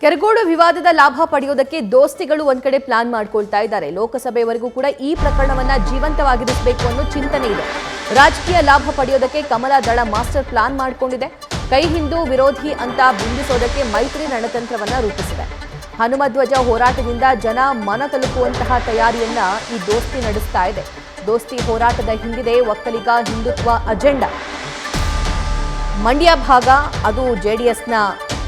ಕೆರಗೋಡು ವಿವಾದದ ಲಾಭ ಪಡೆಯೋದಕ್ಕೆ ದೋಸ್ತಿಗಳು ಒಂದ್ ಕಡೆ ಪ್ಲಾನ್ ಮಾಡ್ಕೊಳ್ತಾ ಇದ್ದಾರೆ. ಲೋಕಸಭೆವರೆಗೂ ಕೂಡ ಈ ಪ್ರಕರಣವನ್ನ ಜೀವಂತವಾಗಿರಿಸಬೇಕು ಅನ್ನೋ ಚಿಂತನೆ ಇದೆ. ರಾಜಕೀಯ ಲಾಭ ಪಡೆಯೋದಕ್ಕೆ ಕಮಲ ದಳ ಮಾಸ್ಟರ್ ಪ್ಲಾನ್ ಮಾಡಿಕೊಂಡಿದೆ. ಕೈ ಹಿಂದೂ ವಿರೋಧಿ ಅಂತ ಬಿಂಬಿಸೋದಕ್ಕೆ ಮೈತ್ರಿ ರಣತಂತ್ರವನ್ನ ರೂಪಿಸಿದೆ. ಹನುಮಧ್ವಜ ಹೋರಾಟದಿಂದ ಜನ ಮನ ತಲುಪುವಂತಹ ತಯಾರಿಯನ್ನ ಈ ದೋಸ್ತಿ ನಡೆಸ್ತಾ ಇದೆ. ದೋಸ್ತಿ ಹೋರಾಟದ ಹಿಂದಿದೆ ಒಕ್ಕಲಿಗ ಹಿಂದುತ್ವ ಅಜೆಂಡಾ. ಮಂಡ್ಯ ಭಾಗ ಅದು ಜೆಡಿಎಸ್ನ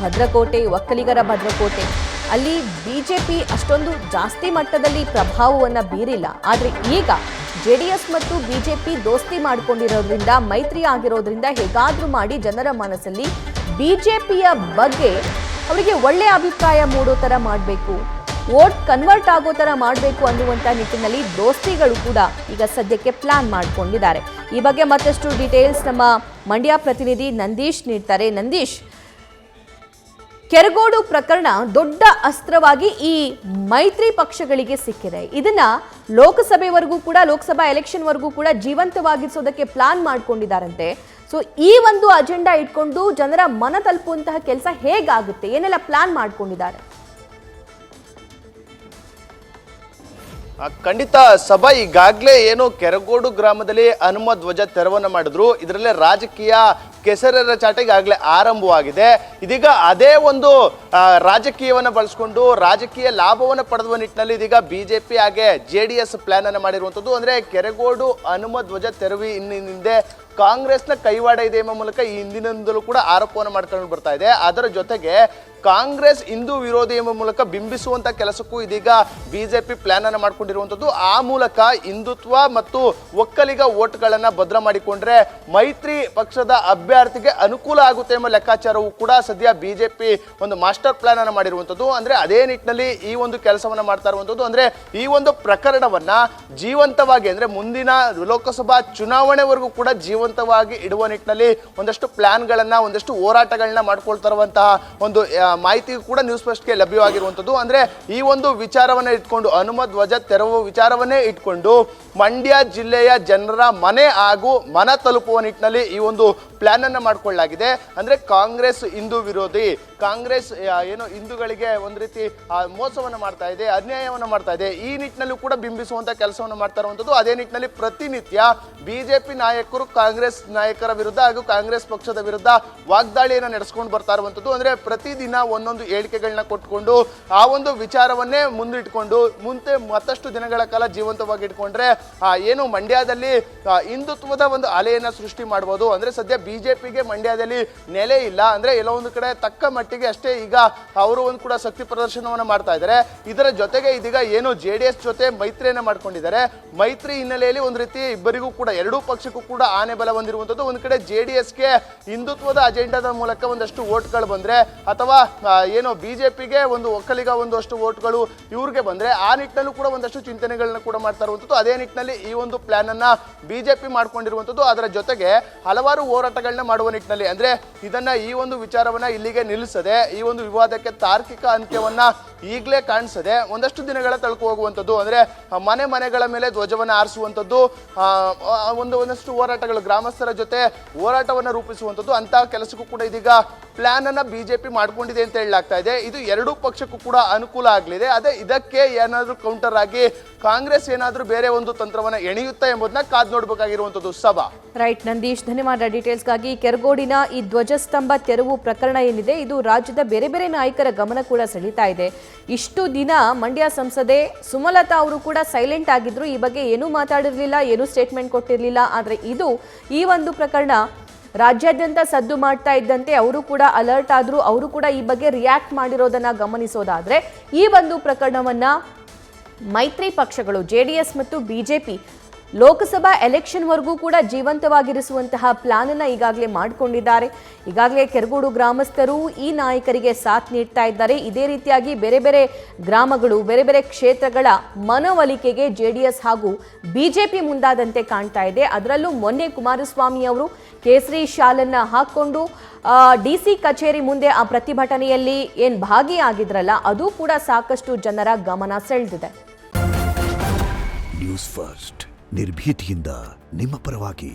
ಭದ್ರಕೋಟೆ, ಒಕ್ಕಲಿಗರ ಭದ್ರಕೋಟೆ. ಅಲ್ಲಿ ಬಿಜೆಪಿ ಅಷ್ಟೊಂದು ಜಾಸ್ತಿ ಮಟ್ಟದಲ್ಲಿ ಪ್ರಭಾವವನ್ನು ಬೀರಿಲ್ಲ. ಆದರೆ ಈಗ ಜೆಡಿಎಸ್ ಮತ್ತು ಬಿಜೆಪಿ ದೋಸ್ತಿ ಮಾಡಿಕೊಂಡಿರೋದ್ರಿಂದ, ಮೈತ್ರಿ ಆಗಿರೋದ್ರಿಂದ ಹೇಗಾದ್ರೂ ಮಾಡಿ ಜನರ ಮನಸ್ಸಲ್ಲಿ ಬಿಜೆಪಿಯ ಬಗ್ಗೆ ಅವರಿಗೆ ಒಳ್ಳೆಯ ಅಭಿಪ್ರಾಯ ಮೂಡೋ ಥರ ಮಾಡಬೇಕು, ವೋಟ್ ಕನ್ವರ್ಟ್ ಆಗೋ ಥರ ಮಾಡಬೇಕು ಅನ್ನುವಂಥ ನಿಟ್ಟಿನಲ್ಲಿ ದೋಸ್ತಿಗಳು ಕೂಡ ಈಗ ಸದ್ಯಕ್ಕೆ ಪ್ಲಾನ್ ಮಾಡಿಕೊಂಡಿದ್ದಾರೆ. ಈ ಬಗ್ಗೆ ಮತ್ತಷ್ಟು ಡೀಟೇಲ್ಸ್ ನಮ್ಮ ಮಂಡ್ಯ ಪ್ರತಿನಿಧಿ ನಂದೀಶ್ ನೀಡ್ತಾರೆ. ನಂದೀಶ್, ಕೆರಗೋಡು ಪ್ರಕರಣ ದೊಡ್ಡ ಅಸ್ತ್ರವಾಗಿ ಈ ಮೈತ್ರಿ ಪಕ್ಷಗಳಿಗೆ ಸಿಕ್ಕಿದೆ. ಇದನ್ನ ಲೋಕಸಭೆವರೆಗೂ ಕೂಡ, ಲೋಕಸಭಾ ಎಲೆಕ್ಷನ್ವರೆಗೂ ಕೂಡ ಜೀವಂತವಾಗಿಸೋದಕ್ಕೆ ಪ್ಲಾನ್ ಮಾಡ್ಕೊಂಡಿದ್ದಾರಂತೆ. ಸೊ ಈ ಒಂದು ಅಜೆಂಡಾ ಇಟ್ಕೊಂಡು ಜನರ ಮನ ತಲುಪುವಂತಹ ಕೆಲಸ ಹೇಗಾಗುತ್ತೆ, ಏನೆಲ್ಲ ಪ್ಲಾನ್ ಮಾಡ್ಕೊಂಡಿದ್ದಾರೆ? ಖಂಡಿತ ಸಭಾ, ಈಗಾಗಲೇ ಏನು ಕೆರಗೋಡು ಗ್ರಾಮದಲ್ಲಿ ಹನುಮ ಧ್ವಜ ತೆರವನ್ನು ಮಾಡಿದ್ರು. ಇದರಲ್ಲೇ ರಾಜಕೀಯ ಕೆಸರರ ಚಾಟ ಈಗಾಗಲೇ ಆರಂಭವಾಗಿದೆ. ಇದೀಗ ಅದೇ ಒಂದು ರಾಜಕೀಯವನ್ನು ಬಳಸಿಕೊಂಡು ರಾಜಕೀಯ ಲಾಭವನ್ನು ಪಡೆದುವ ನಿಟ್ಟಿನಲ್ಲಿ ಇದೀಗ ಬಿಜೆಪಿ ಹಾಗೆ JDS ಪ್ಲಾನ್ ಅನ್ನು ಮಾಡಿರುವಂಥದ್ದು. ಅಂದ್ರೆ ಕೆರಗೋಡು ಹನುಮ ಧ್ವಜ ತೆರವಿ ಹಿಂದೆ ಕಾಂಗ್ರೆಸ್ನ ಕೈವಾಡ ಇದೆ ಎಂಬ ಮೂಲಕ ಈ ಹಿಂದಿನಿಂದಲೂ ಕೂಡ ಆರೋಪವನ್ನು ಮಾಡ್ಕೊಂಡು ಬರ್ತಾ ಇದೆ. ಅದರ ಜೊತೆಗೆ ಕಾಂಗ್ರೆಸ್ ಹಿಂದೂ ವಿರೋಧಿ ಎಂಬ ಮೂಲಕ ಬಿಂಬಿಸುವಂತ ಕೆಲಸಕ್ಕೂ ಇದೀಗ ಬಿಜೆಪಿ ಪ್ಲಾನ್ ಅನ್ನು ಮಾಡ್ಕೊಂಡಿರುವಂಥದ್ದು. ಆ ಮೂಲಕ ಹಿಂದುತ್ವ ಮತ್ತು ಒಕ್ಕಲಿಗ ವೋಟ್ಗಳನ್ನ ಭದ್ರ ಮಾಡಿಕೊಂಡ್ರೆ ಮೈತ್ರಿ ಪಕ್ಷದ ಅಭ್ಯರ್ಥಿಗೆ ಅನುಕೂಲ ಆಗುತ್ತೆ ಎಂಬ ಲೆಕ್ಕಾಚಾರವೂ ಕೂಡ ಸದ್ಯ ಬಿಜೆಪಿ ಒಂದು ಮಾಸ್ಟರ್ ಪ್ಲಾನ್ ಅನ್ನು ಮಾಡಿರುವಂಥದ್ದು. ಅಂದ್ರೆ ಅದೇ ನಿಟ್ಟಿನಲ್ಲಿ ಈ ಒಂದು ಕೆಲಸವನ್ನ ಮಾಡ್ತಾ ಇರುವಂಥದ್ದು. ಅಂದ್ರೆ ಈ ಒಂದು ಪ್ರಕರಣವನ್ನ ಜೀವಂತವಾಗಿ, ಅಂದ್ರೆ ಮುಂದಿನ ಲೋಕಸಭಾ ಚುನಾವಣೆವರೆಗೂ ಕೂಡ ಜೀವಂತವಾಗಿ ಇಡುವ ನಿಟ್ಟಿನಲ್ಲಿ ಒಂದಷ್ಟು ಪ್ಲಾನ್ಗಳನ್ನ, ಒಂದಷ್ಟು ಹೋರಾಟಗಳನ್ನ ಮಾಡ್ಕೊಳ್ತಾ ಇರುವಂತಹ ಒಂದು ಮಾಹಿತಿ ಕೂಡ ನ್ಯೂಸ್ ಫಸ್ಟ್ಗೆ ಲಭ್ಯವಾಗಿರುವಂಥದ್ದು. ಅಂದ್ರೆ ಈ ಒಂದು ವಿಚಾರವನ್ನ ಇಟ್ಕೊಂಡು, ಹನುಮ ಧ್ವಜ ತೆರವು ವಿಚಾರವನ್ನೇ ಇಟ್ಕೊಂಡು ಮಂಡ್ಯ ಜಿಲ್ಲೆಯ ಜನರ ಮನೆ ಹಾಗೂ ಮನ ತಲುಪುವ ನಿಟ್ಟಿನಲ್ಲಿ ಈ ಒಂದು ಪ್ಲಾನ್ ಅನ್ನ ಮಾಡಿಕೊಳ್ಳಲಾಗಿದೆ. ಅಂದ್ರೆ ಕಾಂಗ್ರೆಸ್ ಹಿಂದೂ ವಿರೋಧಿ, ಕಾಂಗ್ರೆಸ್ ಏನು ಹಿಂದೂಗಳಿಗೆ ಒಂದು ರೀತಿ ಮೋಸವನ್ನ ಮಾಡ್ತಾ ಇದೆ, ಅನ್ಯಾಯವನ್ನ ಮಾಡ್ತಾ ಇದೆ, ಈ ನಿಟ್ಟಿನಲ್ಲೂ ಕೂಡ ಬಿಂಬಿಸುವಂತ ಕೆಲಸವನ್ನು ಮಾಡ್ತಾ ಇರುವಂಥದ್ದು. ಅದೇ ನಿಟ್ಟಿನಲ್ಲಿ ಪ್ರತಿನಿತ್ಯ ಬಿಜೆಪಿ ನಾಯಕರು ಕಾಂಗ್ರೆಸ್ ನಾಯಕರ ವಿರುದ್ಧ ಹಾಗೂ ಕಾಂಗ್ರೆಸ್ ಪಕ್ಷದ ವಿರುದ್ಧ ವಾಗ್ದಾಳಿಯನ್ನು ನಡೆಸ್ಕೊಂಡು ಬರ್ತಾ ಇರುವಂಥದ್ದು. ಅಂದ್ರೆ ಪ್ರತಿದಿನ ಒಂದೊಂದು ಹೇಳಿಕೆಗಳನ್ನ ಕೊಟ್ಕೊಂಡು ಆ ಒಂದು ವಿಚಾರವನ್ನೇ ಮುಂದಿಟ್ಕೊಂಡು ಮುಂದೆ ಮತ್ತಷ್ಟು ದಿನಗಳ ಕಾಲ ಜೀವಂತವಾಗಿ ಇಟ್ಕೊಂಡ್ರೆ ಏನು ಮಂಡ್ಯದಲ್ಲಿ ಹಿಂದುತ್ವದ ಒಂದು ಅಲೆಯನ್ನ ಸೃಷ್ಟಿ ಮಾಡಬಹುದು. ಅಂದ್ರೆ ಸದ್ಯ ಬಿಜೆಪಿಗೆ ಮಂಡ್ಯದಲ್ಲಿ ನೆಲೆ ಇಲ್ಲ. ಅಂದ್ರೆ ಎಲ್ಲೋ ಒಂದು ಕಡೆ ತಕ್ಕ ಮಟ್ಟಿಗೆ ಅಷ್ಟೇ ಈಗ ಅವರು ಒಂದು ಕೂಡ ಶಕ್ತಿ ಪ್ರದರ್ಶನವನ್ನ ಮಾಡ್ತಾ ಇದ್ದಾರೆ. ಇದರ ಜೊತೆಗೆ ಇದೀಗ ಏನು JDS ಜೊತೆ ಮೈತ್ರಿಯನ್ನ ಮಾಡ್ಕೊಂಡಿದ್ದಾರೆ. ಮೈತ್ರಿ ಹಿನ್ನೆಲೆಯಲ್ಲಿ ಒಂದು ರೀತಿ ಇಬ್ಬರಿಗೂ ಕೂಡ, ಎರಡೂ ಪಕ್ಷಕ್ಕೂ ಕೂಡ ಆನೆ ಬಲ ಬಂದಿರುವಂಥದ್ದು. ಒಂದು ಕಡೆ JDSಗೆ ಹಿಂದುತ್ವದ ಅಜೆಂಡಾದ ಮೂಲಕ ಒಂದಷ್ಟು ವೋಟ್ಗಳು ಬಂದ್ರೆ, ಅಥವಾ ಏನು ಬಿಜೆಪಿಗೆ ಒಂದು ಒಕ್ಕಲಿಗ ಒಂದಷ್ಟು ವೋಟ್ಗಳು ಇವ್ರಿಗೆ ಬಂದ್ರೆ, ಆ ನಿಟ್ಟಿನಲ್ಲೂ ಕೂಡ ಒಂದಷ್ಟು ಚಿಂತನೆಗಳನ್ನ ಕೂಡ ಮಾಡ್ತಾ ಇರುವಂಥದ್ದು. ಅದೇ ನಿಟ್ಟಿನಲ್ಲಿ ಈ ಒಂದು ಪ್ಲಾನ್ ಅನ್ನ ಬಿಜೆಪಿ ಮಾಡ್ಕೊಂಡಿರುವಂಥದ್ದು. ಅದರ ಜೊತೆಗೆ ಹಲವಾರು ಹೋರಾಟಗಳನ್ನ ಮಾಡುವ ನಿಟ್ಟಿನಲ್ಲಿ, ಅಂದ್ರೆ ಇದನ್ನ ಈ ಒಂದು ವಿಚಾರವನ್ನ ಇಲ್ಲಿಗೆ ನಿಲ್ಲಿಸದೆ, ಈ ಒಂದು ವಿವಾದಕ್ಕೆ ತಾರ್ಕಿಕ ಅಂತ್ಯವನ್ನ ಈಗಲೇ ಕಾಣಿಸದೆ ಒಂದಷ್ಟು ದಿನಗಳ ತಳ್ಕು ಹೋಗುವಂಥದ್ದು, ಅಂದ್ರೆ ಮನೆಗಳ ಮೇಲೆ ಧ್ವಜವನ್ನ ಆರಿಸುವಂಥದ್ದು, ಒಂದಷ್ಟು ಹೋರಾಟಗಳು, ಗ್ರಾಮಸ್ಥರ ಜೊತೆ ಹೋರಾಟವನ್ನ ರೂಪಿಸುವಂಥದ್ದು, ಅಂತಹ ಕೆಲಸಕ್ಕೂ ಕೂಡ ಇದೀಗ ಪ್ಲಾನ್ ಅನ್ನ ಬಿಜೆಪಿ ಮಾಡ್ಕೊಂಡಿದೆ ಅಂತ ಹೇಳಲಾಗ್ತಾ ಇದೆ. ಇದು ಎರಡೂ ಪಕ್ಷಕ್ಕೂ ಕೂಡ ಅನುಕೂಲ ಆಗಲಿದೆ. ಅದೇ ಇದಕ್ಕೆ ಏನಾದ್ರೂ ಕೌಂಟರ್ ಆಗಿ ಕಾಂಗ್ರೆಸ್ ಏನಾದ್ರೂ ಬೇರೆ ಒಂದು ತಂತ್ರವನ್ನ ಎಣೆಯುತ್ತಾ ಎಂಬುದನ್ನ ಕಾದ್ ನೋಡ್ಬೇಕಾಗಿರುವಂಥದ್ದು. ಸಭಾ. ರೈಟ್ ನಂದೀಶ್, ಧನ್ಯವಾದ ಡೀಟೇಲ್ಸ್ಗಾಗಿ. ಕೆರಗೋಡಿನ ಈ ಧ್ವಜಸ್ತಂಭ ತೆರವು ಪ್ರಕರಣ ಏನಿದೆ, ಇದು ರಾಜ್ಯದ ಬೇರೆ ಬೇರೆ ನಾಯಕರ ಗಮನ ಕೂಡ ಸೆಳೀತಾ ಇದೆ. ಇಷ್ಟು ದಿನ ಮಂಡ್ಯ ಸಂಸದೆ ಸುಮಲತಾ ಅವರು ಕೂಡ ಸೈಲೆಂಟ್ ಆಗಿದ್ರು, ಈ ಬಗ್ಗೆ ಏನೂ ಮಾತಾಡಿರಲಿಲ್ಲ, ಏನೂ ಸ್ಟೇಟ್ಮೆಂಟ್ ಕೊಟ್ಟಿರಲಿಲ್ಲ. ಆದರೆ ಇದು ಈ ಒಂದು ಪ್ರಕರಣ ರಾಜ್ಯಾದ್ಯಂತ ಸದ್ದು ಮಾಡ್ತಾ ಇದ್ದಂತೆ ಅವರು ಕೂಡ ಅಲರ್ಟ್ ಆದ್ರು. ಅವರು ಕೂಡ ಈ ಬಗ್ಗೆ ರಿಯಾಕ್ಟ್ ಮಾಡಿರೋದನ್ನ ಗಮನಿಸೋದಾದ್ರೆ, ಈ ಒಂದು ಪ್ರಕರಣವನ್ನ ಮೈತ್ರಿ ಪಕ್ಷಗಳು JDS ಮತ್ತು ಬಿಜೆಪಿ ಲೋಕಸಭಾ ಎಲೆಕ್ಷನ್ವರೆಗೂ ಕೂಡ ಜೀವಂತವಾಗಿರಿಸುವಂತಹ ಪ್ಲಾನ್ ಅನ್ನ ಈಗಾಗಲೇ ಮಾಡಿಕೊಂಡಿದ್ದಾರೆ. ಈಗಾಗಲೇ ಕೆರಗೋಡು ಗ್ರಾಮಸ್ಥರು ಈ ನಾಯಕರಿಗೆ ಸಾಥ್ ನೀಡ್ತಾ ಇದ್ದಾರೆ. ಇದೇ ರೀತಿಯಾಗಿ ಬೇರೆ ಬೇರೆ ಗ್ರಾಮಗಳು, ಬೇರೆ ಬೇರೆ ಕ್ಷೇತ್ರಗಳ ಮನವೊಲಿಕೆಗೆ JDS ಹಾಗೂ ಬಿಜೆಪಿ ಮುಂದಾದಂತೆ ಕಾಣ್ತಾ ಇದೆ. ಅದರಲ್ಲೂ ಮೊನ್ನೆ ಕುಮಾರಸ್ವಾಮಿ ಅವರು ಕೇಸರಿ ಶಾಲನ್ನ ಹಾಕೊಂಡು DC ಕಚೇರಿ ಮುಂದೆ ಆ ಪ್ರತಿಭಟನೆಯಲ್ಲಿ ಭಾಗಿಯಾಗಿದ್ರಲ್ಲ, ಅದು ಕೂಡ ಸಾಕಷ್ಟು ಜನರ ಗಮನ ಸೆಳೆದಿದೆ. ನ್ಯೂಸ್ ಫಸ್ಟ್, ನಿರ್ಭೀತಿಯಿಂದ ನಿಮ್ಮ ಪರವಾಗಿ.